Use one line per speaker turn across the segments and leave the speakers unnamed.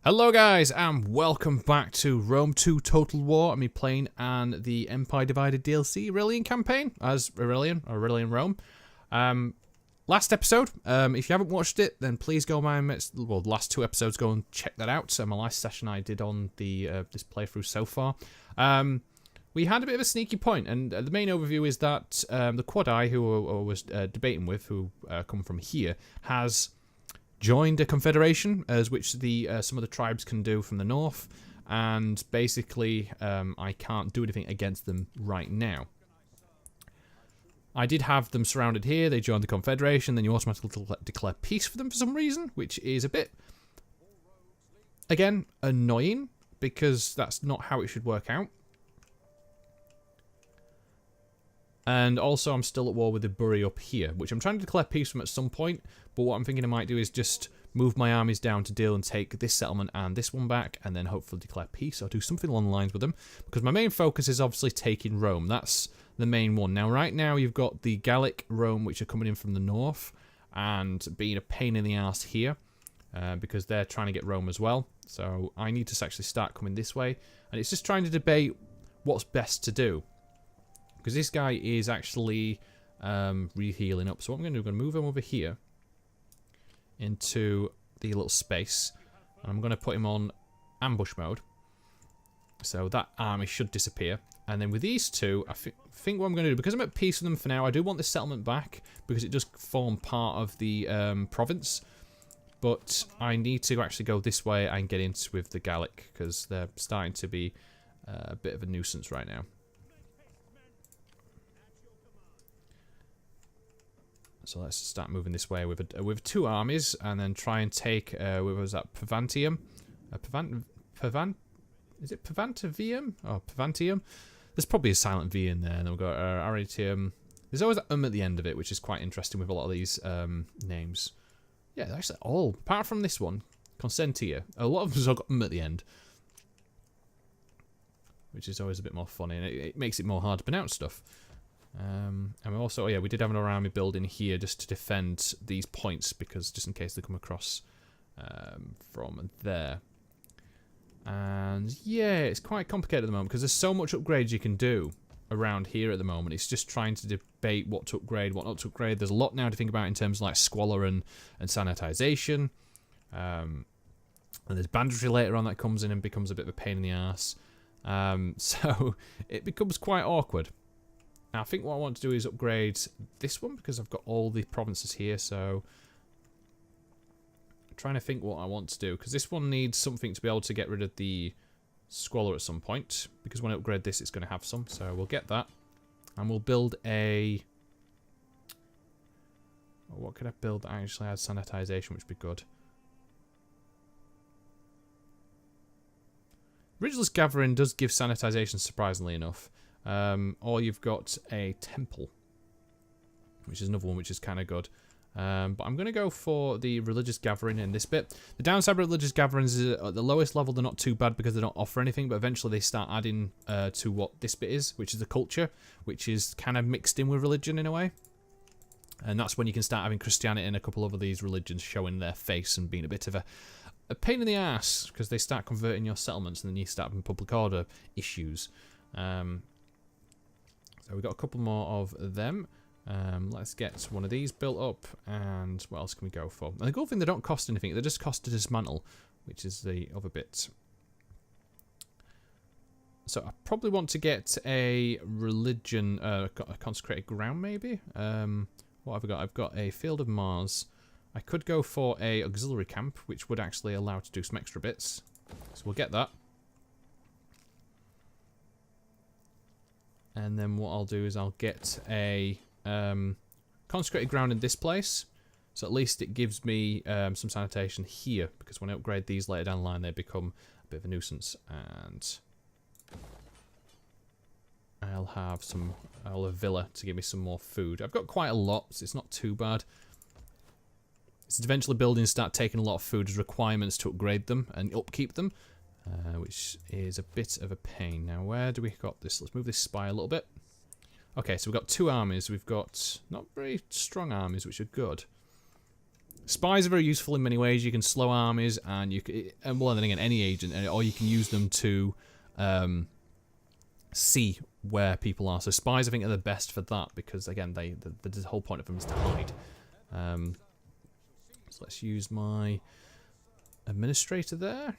Hello guys, and welcome back to Rome 2 Total War. I'm playing and the Empire Divided DLC Aurelian campaign as Aurelian Rome. Last episode, if you haven't watched it, then please go the last two episodes, go and check that out. So my last session I did on the this playthrough so far. We had a bit of a sneaky point, and the main overview is that the Quad Eye, who I was debating with, who come from here, has joined a confederation, as which the some of the tribes can do from the north, and basically I can't do anything against them right now. I did have them surrounded here, they joined the confederation, then you automatically declare peace for them for some reason, which is a bit, again, annoying, because that's not how it should work out. And also I'm still at war with the Bury up here, which I'm trying to declare peace from at some point, but what I'm thinking I might do is just move my armies down to deal and take this settlement and this one back, and then hopefully declare peace or do something along the lines with them, because my main focus is obviously taking Rome. That's the main one. Now, right now, you've got the Gallic Rome, which are coming in from the north, and being a pain in the arse here, because they're trying to get Rome as well. So I need to actually start coming this way, and it's just trying to debate what's best to do. Because this guy is actually re-healing up. So what I'm going to do, I'm going to move him over here into the little space. And I'm going to put him on ambush mode. So that army should disappear. And then with these two, I think what I'm going to do, because I'm at peace with them for now, I do want this settlement back, because it does form part of the province. But I need to actually go this way and get into with the Gallic, because they're starting to be a bit of a nuisance right now. So let's start moving this way with two armies, and then try and take, what was that, Pavantium? Is it Pavantivium? Oh, Pavantium? There's probably a silent V in there, and then we've got Aritium. There's always that at the end of it, which is quite interesting with a lot of these names. Yeah, they're actually all, apart from this one, Consentia, a lot of them have got at the end. Which is always a bit more funny, and it makes it more hard to pronounce stuff. And also, yeah, we did have an army building here just to defend these points, because just in case they come across from there. And yeah, it's quite complicated at the moment, because there's so much upgrades you can do around here at the moment. It's just trying to debate what to upgrade, what not to upgrade. There's a lot now to think about in terms of like squalor and sanitization. And there's banditry later on that comes in and becomes a bit of a pain in the ass. So it becomes quite awkward. Now, I think what I want to do is upgrade this one, because I've got all the provinces here, so I'm trying to think what I want to do, because this one needs something to be able to get rid of the squalor at some point, because when I upgrade this, it's going to have some, so we'll get that. And we'll build a... What could I build that actually has sanitization, which would be good? Ridgeless Gathering does give sanitization, surprisingly enough. Or you've got a temple, which is another one which is kind of good. But I'm going to go for the religious gathering in this bit. The downside of religious gatherings is at the lowest level they're not too bad because they don't offer anything, but eventually they start adding to what this bit is, which is the culture, which is kind of mixed in with religion in a way. And that's when you can start having Christianity and a couple of these religions showing their face and being a bit of a pain in the ass, because they start converting your settlements and then you start having public order issues. So we've got a couple more of them. Let's get one of these built up, and what else can we go for? And the good thing, they don't cost anything, they just cost to dismantle, which is the other bit. So I probably want to get a religion, a consecrated ground maybe? What have I got? I've got a field of Mars. I could go for a auxiliary camp, which would actually allow to do some extra bits. So we'll get that. And then what I'll do is I'll get a consecrated ground in this place. So at least it gives me some sanitation here, because when I upgrade these later down the line, they become a bit of a nuisance. And I'll have a villa to give me some more food. I've got quite a lot, so it's not too bad. It's eventually buildings start taking a lot of food as requirements to upgrade them and upkeep them. Which is a bit of a pain. Now, where do we got this? Let's move this spy a little bit. Okay, so we've got two armies. We've got not very strong armies, which are good. Spies are very useful in many ways. You can slow armies, and you can, and well, then again, any agent, or you can use them to see where people are. So spies, I think, are the best for that because, again, the whole point of them is to hide. So let's use my administrator there.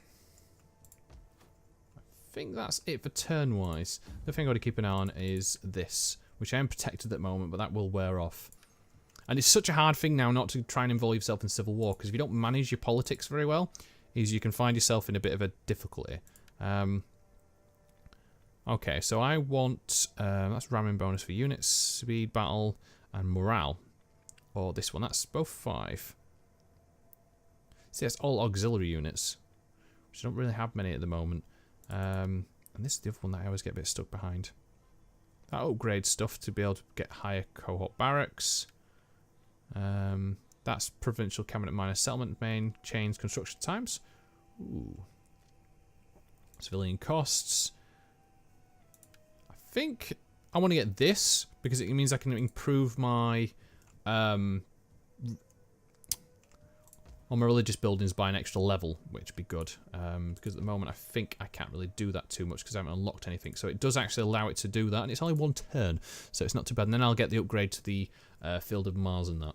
I think that's it for turn-wise. The thing I've got to keep an eye on is this, which I am protected at the moment, but that will wear off. And it's such a hard thing now not to try and involve yourself in civil war, because if you don't manage your politics very well, you can find yourself in a bit of a difficulty. Okay, so I want, that's ramming bonus for units, speed, battle, and morale. Or this one, that's both 5. See, that's all auxiliary units, which I don't really have many at the moment. And this is the other one that I always get a bit stuck behind. That upgrades stuff to be able to get higher cohort barracks. That's provincial cabinet minus settlement main chains construction times. Ooh. Civilian costs. I think I want to get this because it means I can improve my on my religious buildings by an extra level, which would be good. Because at the moment I think I can't really do that too much because I haven't unlocked anything. So it does actually allow it to do that, and it's only 1 turn, so it's not too bad. And then I'll get the upgrade to the Field of Mars and that.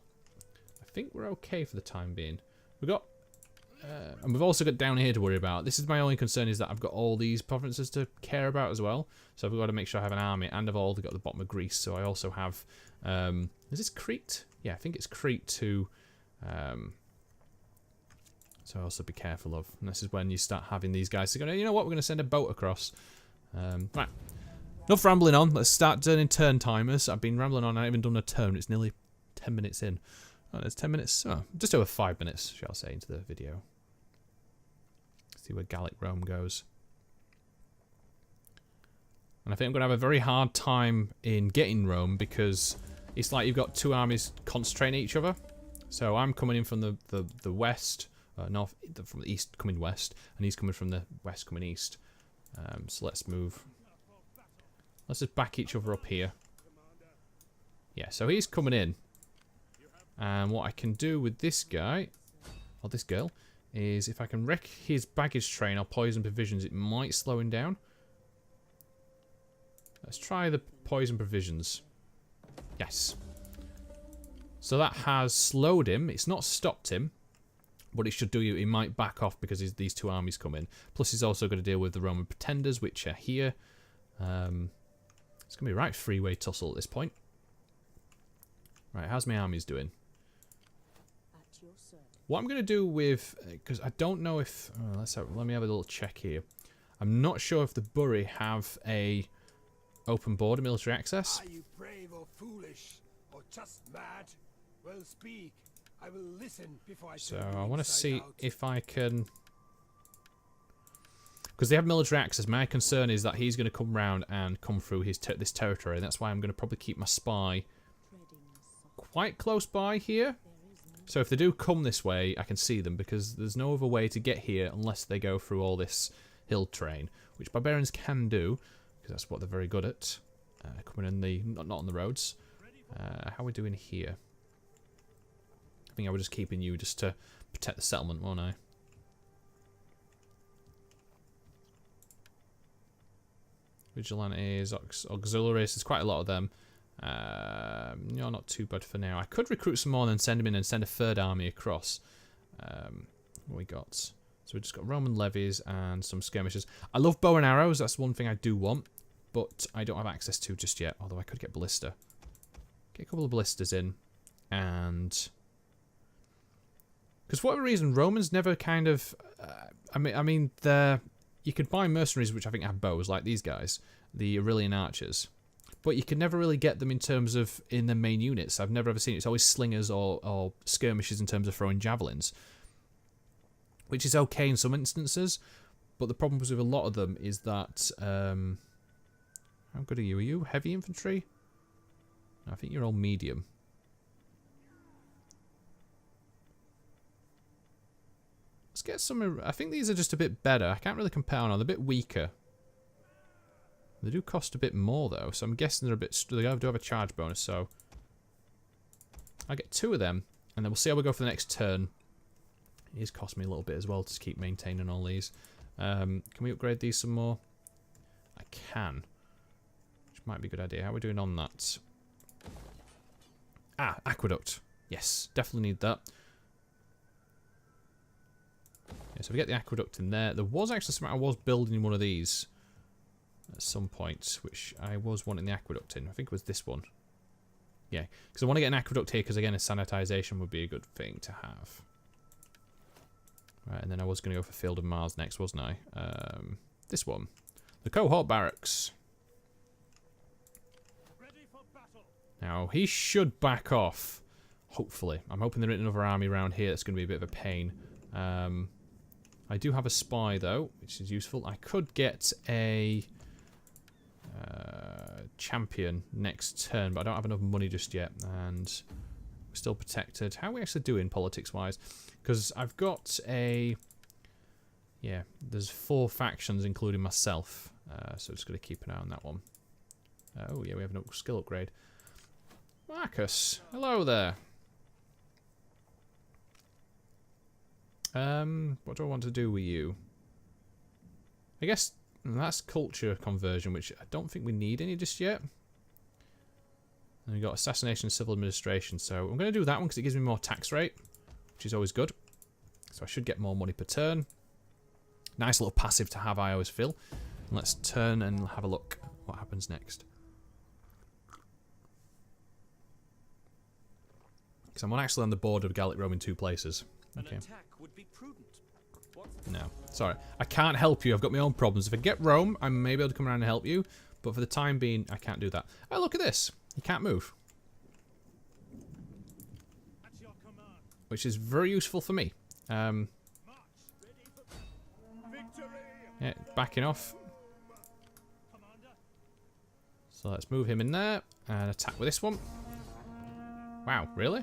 I think we're okay for the time being. We've got, and we've also got down here to worry about. This is my only concern, is that I've got all these provinces to care about as well. So I've got to make sure I have an army, and I've also got the bottom of Greece. So I also have, is this Crete? Yeah, I think it's Crete to. So also be careful of. And this is when you start having these guys to go, you know what, we're going to send a boat across. Right. Enough rambling on. Let's start turning turn timers. I've been rambling on. I haven't even done a turn. It's nearly 10 minutes in. Oh, there's 10 minutes. Oh, just over 5 minutes, shall I say, into the video. See where Gallic Rome goes. And I think I'm going to have a very hard time in getting Rome because it's like you've got 2 armies concentrating each other. So I'm coming in from the west. North, from the east coming west, and he's coming from the west coming east. So let's move. Let's just back each other up here. Yeah, so he's coming in. And what I can do with this guy, or this girl, is if I can wreck his baggage train or poison provisions, it might slow him down. Let's try the poison provisions. Yes. So that has slowed him. It's not stopped him. What it should do, he might back off because these 2 armies come in. Plus, he's also going to deal with the Roman pretenders, which are here. It's going to be a right freeway tussle at this point. Right, how's my armies doing? What I'm going to do with, because I don't know if, let me have a little check here. I'm not sure if the Bury have a open border military access.
Are you brave or foolish, or just mad? Well, speak. I will listen before I
so I want to see if I can, because they have military access. My concern is that he's going to come round and come through his this territory, and that's why I'm going to probably keep my spy quite close by here. So if they do come this way, I can see them, because there's no other way to get here unless they go through all this hill terrain, which barbarians can do, because that's what they're very good at. Coming in the not on the roads. How are we doing here? I think I was just keeping you just to protect the settlement, won't I? Vigilantes, auxiliaries, there's quite a lot of them. No, not too bad for now. I could recruit some more and then send them in and send a 3rd army across. What we got? So we just got Roman levies and some skirmishers. I love bow and arrows, that's one thing I do want, but I don't have access to just yet, although I could get ballista. Get a couple of ballistas in, and because for whatever reason, Romans never kind of, I mean, you could buy mercenaries which I think have bows, like these guys, the Aurelian archers, but you can never really get them in terms of in the main units. I've never ever seen it. It's always slingers or skirmishers in terms of throwing javelins, which is okay in some instances, but the problem with a lot of them is that, how good are you? Are you heavy infantry? No, I think you're all medium. Let's get some. I think these are just a bit better. I can't really compare on. They're a bit weaker. They do cost a bit more though, so I'm guessing they're a bit. They do have a charge bonus, so I'll get 2 of them, And then we'll see how we go for the next turn. It is costing me a little bit as well to keep maintaining all these. Can we upgrade these some more? I can. Which might be a good idea. How are we doing on that? Ah, aqueduct. Yes, definitely need that. Yeah, so we get the aqueduct in there. There was actually something I was building one of these at some point, which I was wanting the aqueduct in. I think it was this one. Yeah, because I want to get an aqueduct here because, again, a sanitization would be a good thing to have. Right, and then I was going to go for Field of Mars next, wasn't I? This one. The cohort barracks.
Ready for battle.
Now, he should back off. Hopefully. I'm hoping there isn't another army around here that's going to be a bit of a pain. I do have a spy, though, which is useful. I could get a champion next turn, but I don't have enough money just yet, and we're still protected. How are we actually doing politics-wise? Because I've got a... Yeah, there's 4 factions, including myself, so just got to keep an eye on that one. Oh, yeah, we have no skill upgrade. Marcus, hello there. What do I want to do with you? I guess that's culture conversion, which I don't think we need any just yet. And we've got assassination and civil administration, so I'm going to do that one because it gives me more tax rate, which is always good. So I should get more money per turn. Nice little passive to have, I always feel. And let's turn and have a look what happens next. Because I'm actually on the border of Gallic Rome in 2 places. Okay.
An attack would be prudent.
No, sorry. I can't help you. I've got my own problems. If I get Rome, I may be able to come around and help you. But for the time being, I can't do that. Oh, look at this. You can't move.
At your command.
Which is very useful for me.
March. Ready for victory.
Yeah, backing off.
Commander.
So let's move him in there and attack with this one. Wow, really?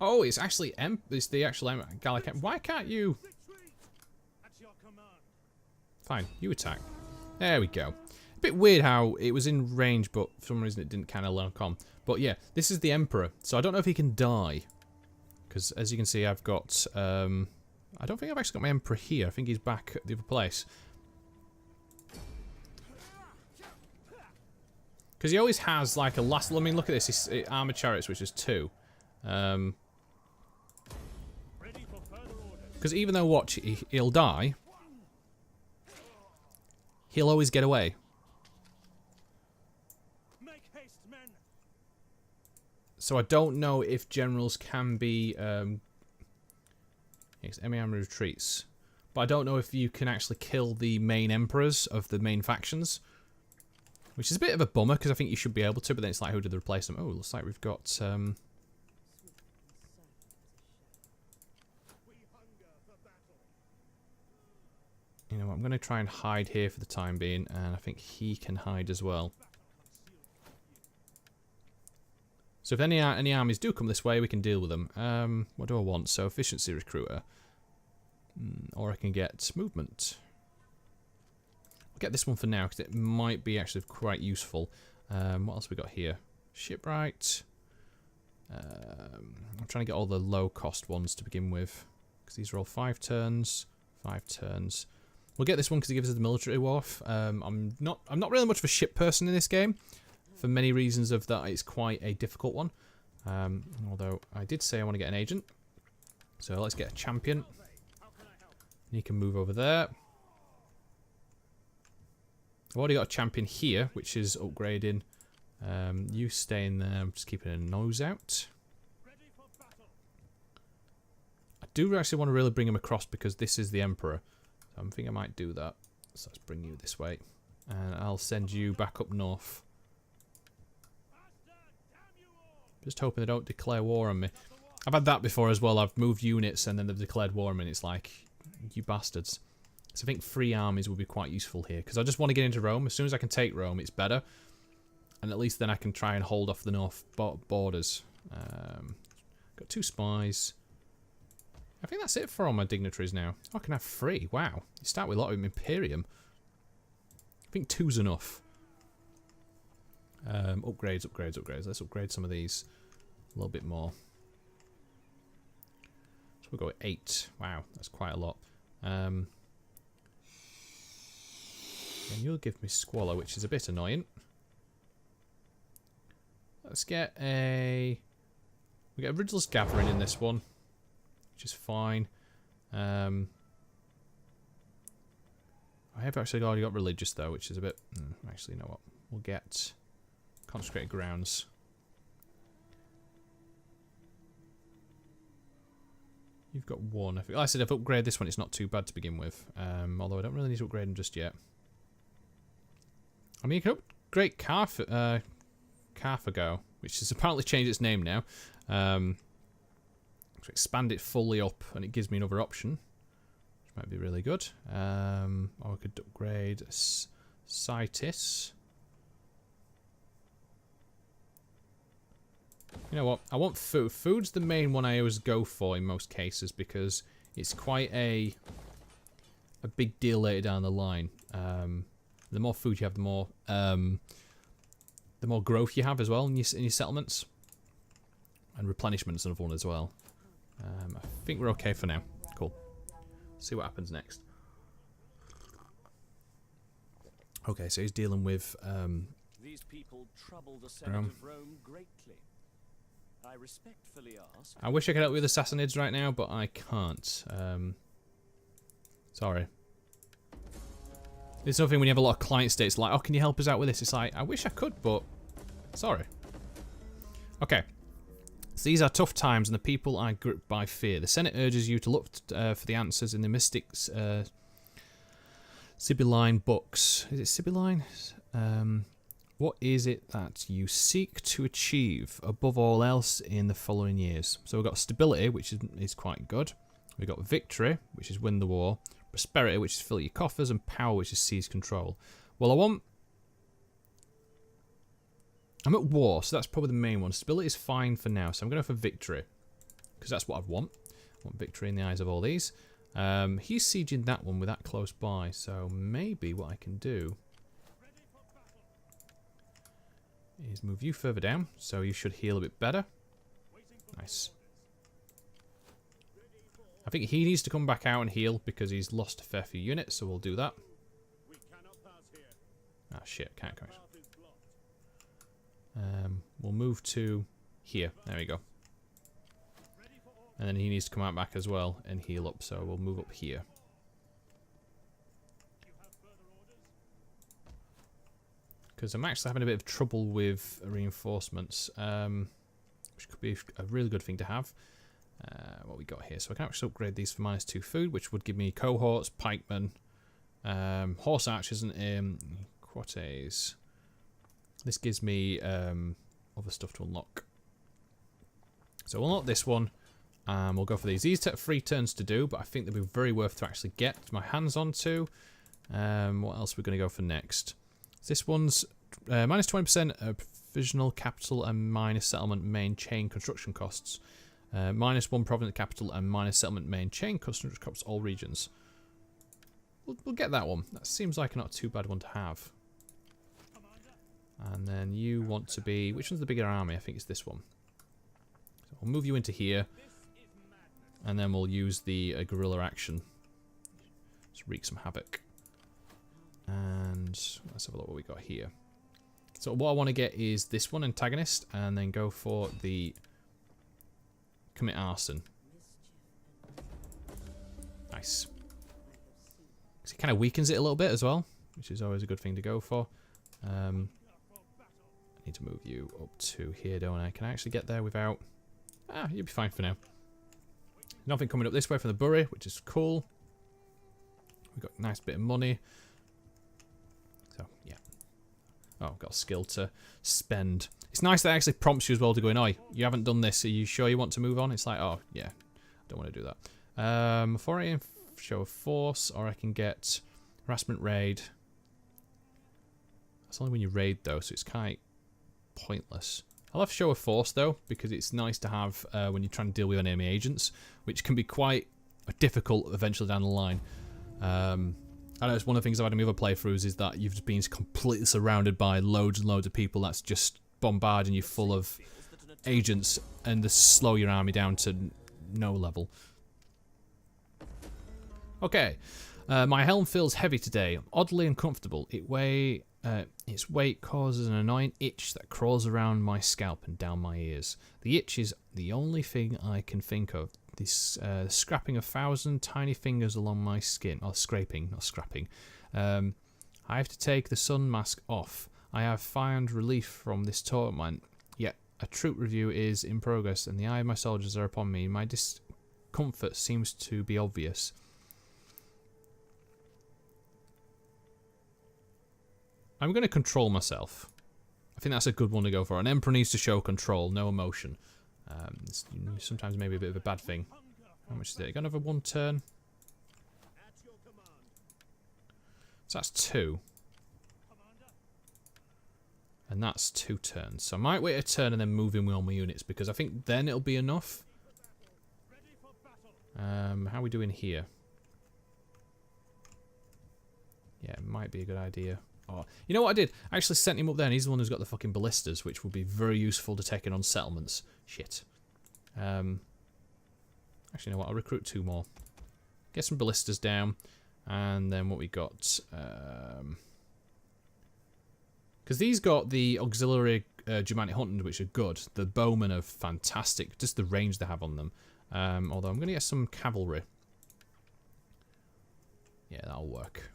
Oh, it's actually it's the actual Gallic. Why can't you?
Retreat. At your command.
Fine, you attack. There we go. A bit weird how it was in range, but for some reason it didn't kind of lock on. But yeah, this is the Emperor, so I don't know if he can die. Because as you can see, I've got... I don't think I've actually got my Emperor here. I think he's back at the other place. Because he always has like a last... I mean, look at this. It's armored chariots, which is 2. Because even though, watch, he'll die, he'll always get away.
Make haste, men.
So I don't know if generals can be... yes, enemy army retreats. But I don't know if you can actually kill the main emperors of the main factions. Which is a bit of a bummer, because I think you should be able to, but then it's like, who did they replace them? Oh, looks like we've got... You know what, I'm going to try and hide here for the time being, and I think he can hide as well. So if any armies do come this way, we can deal with them. What do I want? So efficiency recruiter. Or I can get movement. I'll get this one for now, because it might be actually quite useful. What else we got here? Shipwright. I'm trying to get all the low-cost ones to begin with, because these are all 5 turns. 5 turns. We'll get this one because it gives us the military wharf. I'm not really much of a ship person in this game, for many reasons of that it's quite a difficult one. Although I did say I want to get an agent, so let's get a champion. He can move over there. I've already got a champion here, which is upgrading. You stay in there. I'm just keeping a nose out. I do actually want to really bring him across because this is the Emperor. I think I might do that. So let's bring you this way. And I'll send you back up north. Just hoping they don't declare war on me. I've had that before as well. I've moved units and then they've declared war on me and it's like, you bastards. So I think 3 armies would be quite useful here. Because I just want to get into Rome. As soon as I can take Rome, it's better. And at least then I can try and hold off the north borders. Got 2 spies. I think that's it for all my dignitaries now. Oh, I can have 3. Wow. You start with a lot of Imperium. I think 2's enough. Upgrades. Let's upgrade some of these a little bit more. So we'll go with 8. Wow, that's quite a lot. And you'll give me Squalor, which is a bit annoying. Let's get a... We get a Riddler's Gathering in this one, which is fine. I have actually already got Religious, though, which is a bit... actually, you know what? We'll get Consecrated Grounds. You've got 1. Like I said, I've upgraded this one. It's not too bad to begin with. Although I don't really need to upgrade them just yet. I mean, you can upgrade Carfago, which has apparently changed its name now. To expand it fully up, and it gives me another option, which might be really good. Or I could upgrade Citis. You know what? I want food. Food's the main one I always go for in most cases because it's quite a big deal later down the line. The more food you have, the more growth you have as well in your settlements. And replenishment's another one as well. I think we're okay for now. Cool. See what happens next. Okay, so he's dealing with
these people trouble the Senate of Rome greatly. I respectfully ask.
I wish I could help you with Assassinids right now, but I can't. Sorry. It's something when you have a lot of client states like, oh, can you help us out with this? It's like, I wish I could, but sorry. Okay. So these are tough times, and the people are gripped by fear. The Senate urges you to look for the answers in the Mystics Sibylline books. Is it Sibylline? What is it that you seek to achieve above all else in the following years? So we've got stability, which is quite good. We've got victory, which is win the war. Prosperity, which is fill your coffers. And power, which is seize control. Well, I'm at war, so that's probably the main one. Stability is fine for now, so I'm going to go for victory. Because that's what I want. I want victory in the eyes of all these. He's sieging that one with that close by, so maybe what I can do is move you further down, so you should heal a bit better. Nice. I think he needs to come back out and heal because he's lost a fair few units, so we'll do that. Ah, shit, can't come. We'll move to here. There we go. And then he needs to come out back as well and heal up, so we'll move up here. Because I'm actually having a bit of trouble with reinforcements, which could be a really good thing to have. What we got here. So I can actually upgrade these for -2 food, which would give me cohorts, pikemen, horse archers, and quates. This gives me other stuff to unlock. So we'll unlock this one, and we'll go for these. These take 3 turns to do, but I think they'll be very worth to actually get my hands onto. What else are we going to go for next? This one's minus 20% provisional capital and minus settlement main chain construction costs. Minus 1 province capital and minus settlement main chain construction costs all regions. We'll get that one. That seems like a not too bad one to have. And then you want to be... Which one's the bigger army? I think it's this one. So we'll move you into here. And then we'll use the guerrilla action. Just wreak some havoc. And let's have a look what we got here. So what I want to get is this one, antagonist, and then go for the commit arson. Nice. So it kind of weakens it a little bit as well, which is always a good thing to go for. I need to move you up to here, don't I? Can I actually get there without... Ah, you'll be fine for now. Nothing coming up this way from the Bury, which is cool. We've got a nice bit of money. So, yeah. Oh, I've got a skill to spend. It's nice that it actually prompts you as well to go in, oh, you haven't done this, are you sure you want to move on? It's like, oh, yeah, don't want to do that. Foray and show of force, or I can get harassment raid. That's only when you raid, though, so it's kind of pointless. I love show of force, though, because it's nice to have when you're trying to deal with enemy agents, which can be quite difficult eventually down the line. I know it's one of the things I've had in my other playthroughs is that you've just been completely surrounded by loads and loads of people that's just bombarding you full of agents and they slow your army down to no level. Okay. My helm feels heavy today, oddly uncomfortable. Its weight causes an annoying itch that crawls around my scalp and down my ears. The itch is the only thing I can think of. This scrapping of 1,000 tiny fingers along my skin. Or scraping, not scrapping. I have to take the sun mask off. I have found relief from this torment, yet a troop review is in progress and the eye of my soldiers are upon me. My discomfort seems to be obvious. I'm going to control myself. I think that's a good one to go for. An emperor needs to show control, no emotion. It's sometimes maybe a bit of a bad thing. How much is it? Got another 1 turn. So that's 2. And that's 2 turns. So I might wait a turn and then move in with all my units because I think then it'll be enough. How are we doing here? Yeah, it might be a good idea. Oh, you know what I did? I actually sent him up there and he's the one who's got the fucking ballistas, which will be very useful to take in on settlements. Shit. Actually, you know what? I'll recruit 2 more. Get some ballistas down. And then what we got... because these got the auxiliary Germanic hunting, which are good. The bowmen are fantastic. Just the range they have on them. Although I'm going to get some cavalry. Yeah, that'll work.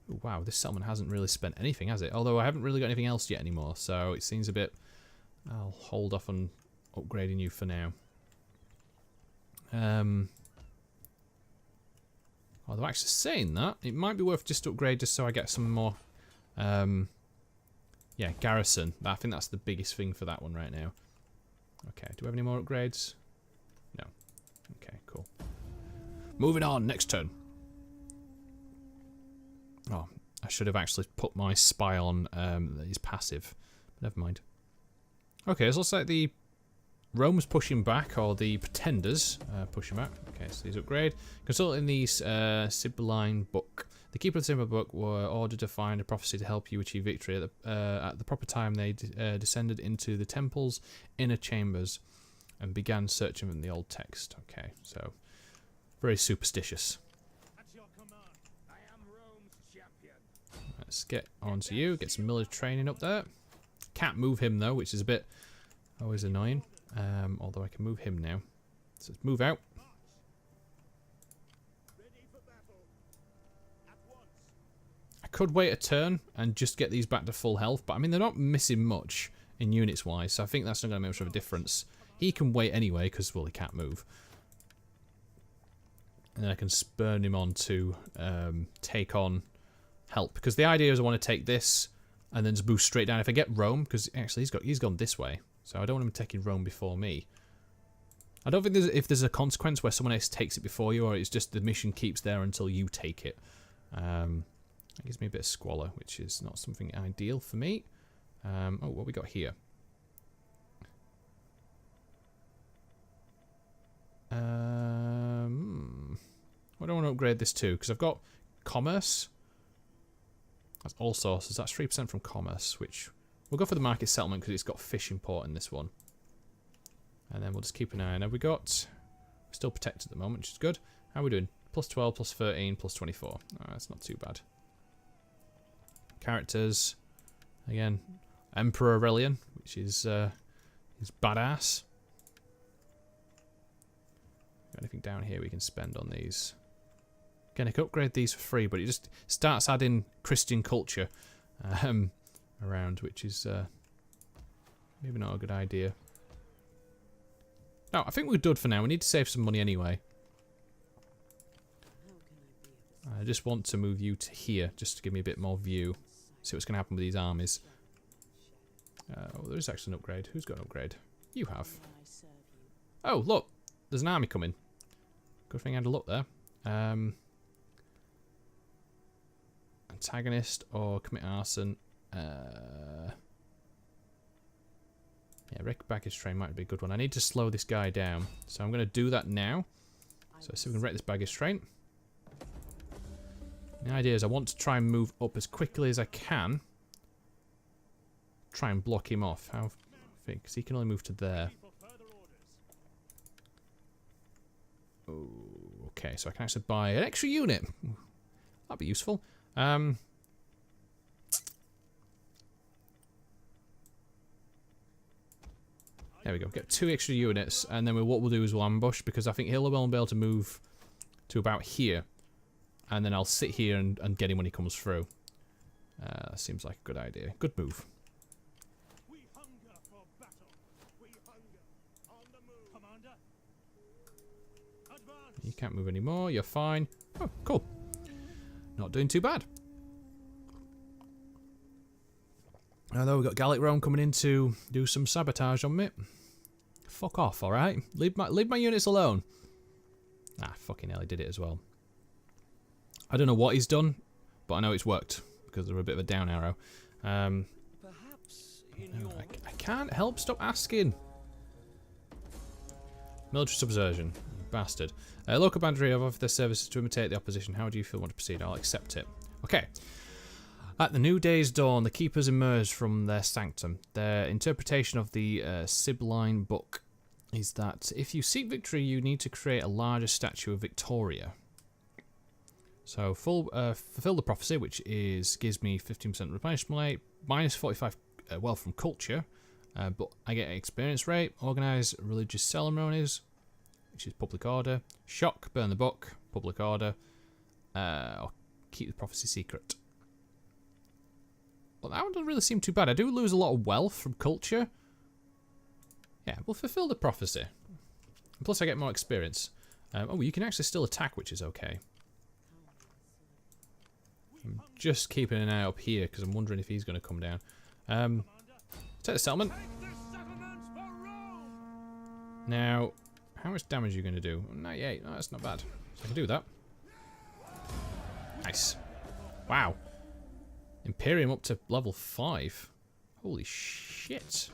Ooh, wow, this settlement hasn't really spent anything, has it? Although I haven't really got anything else yet anymore, so it seems a bit... I'll hold off on upgrading you for now. Although actually saying that, it might be worth just to upgrade just so I get some more... yeah, garrison. I think that's the biggest thing for that one right now. Okay, do we have any more upgrades? No. Okay, cool. Moving on, next turn. Oh, I should have actually put my spy on that he's passive. But never mind. Okay, so looks like the Rome's pushing back, or the Pretenders pushing back. Okay, so these upgrade. Consulting the Sibylline book. The keeper of the Sibylline book were ordered to find a prophecy to help you achieve victory. At the proper time, they descended into the temple's inner chambers and began searching in the old text. Okay, so very superstitious. Let's get onto you, get some military training up there. Can't move him though, which is a bit always annoying. Although I can move him now. So let's move out. I could wait a turn and just get these back to full health, but I mean they're not missing much in units wise, so I think that's not going to make much of a difference. He can wait anyway because, well, he can't move. And then I can spurn him on to take on help, because the idea is I want to take this and then just boost straight down. If I get Rome, because actually he's gone this way, so I don't want him taking Rome before me. I don't think there's a consequence where someone else takes it before you, or it's just the mission keeps there until you take it. That gives me a bit of squalor, which is not something ideal for me. Oh, what we got here? I don't want to upgrade this too, because I've got commerce. That's all sources. That's 3% from commerce, which we'll go for the market settlement because it's got fish import in this one. And then we'll just keep an eye on. Have we got... We're still protected at the moment, which is good. How are we doing? Plus 12, plus 13, plus 24. Oh, that's not too bad. Characters. Again, Emperor Aurelian, which is badass. Got anything down here we can spend on these? Again, I could upgrade these for free, but it just starts adding Christian culture around, which is maybe not a good idea. No, I think we're good for now. We need to save some money anyway. I just want to move you to here, just to give me a bit more view. See what's going to happen with these armies. Oh, there is actually an upgrade. Who's got an upgrade? You have. Oh, look. There's an army coming. Good thing I had a look there. Antagonist or commit arson. Yeah, wreck baggage train might be a good one. I need to slow this guy down. So I'm going to do that now. So see if we can wreck this baggage train. The idea is I want to try and move up as quickly as I can. Try and block him off. How? Because he can only move to there. Oh, Okay, so I can actually buy an extra unit. That'd be useful. There we go. Get 2 extra units, and then what we'll do is we'll ambush, because I think he'll be able to move to about here, and then I'll sit here and get him when he comes through. Seems like a good idea. Good move.
We hunger for battle. We hunger on the move. Commander. Advance.
You can't move anymore. You're fine. Oh, cool. Not doing too bad. Although we've got Gallic Rome coming in to do some sabotage on me. Fuck off, alright? Leave my units alone. Ah, fucking hell, he did it as well. I don't know what he's done, but I know it's worked, because they're a bit of a down arrow.
Perhaps in your
I can't help stop asking. Military subversion. You bastard. Local banditry have offered their services to imitate the opposition. How do you feel want to proceed? I'll accept it. Okay. At the new day's dawn, the keepers emerged from their sanctum. Their interpretation of the Sibylline book is that if you seek victory, you need to create a larger statue of Victoria. So fulfill the prophecy, which gives me 15% replenishment rate, minus 45 wealth from culture, but I get experience rate. Organize religious ceremonies, which is public order. Shock, burn the book, public order, or keep the prophecy secret. Well, that one doesn't really seem too bad. I do lose a lot of wealth from culture. Yeah, we'll fulfill the prophecy. And plus I get more experience. Oh, you can actually still attack, which is okay. I'm just keeping an eye up here, because I'm wondering if he's going to come down. Take the settlement. Now, how much damage are you going to do? 98. Oh, that's not bad. So I can do that. Nice. Wow. Imperium up to level 5. Holy shit.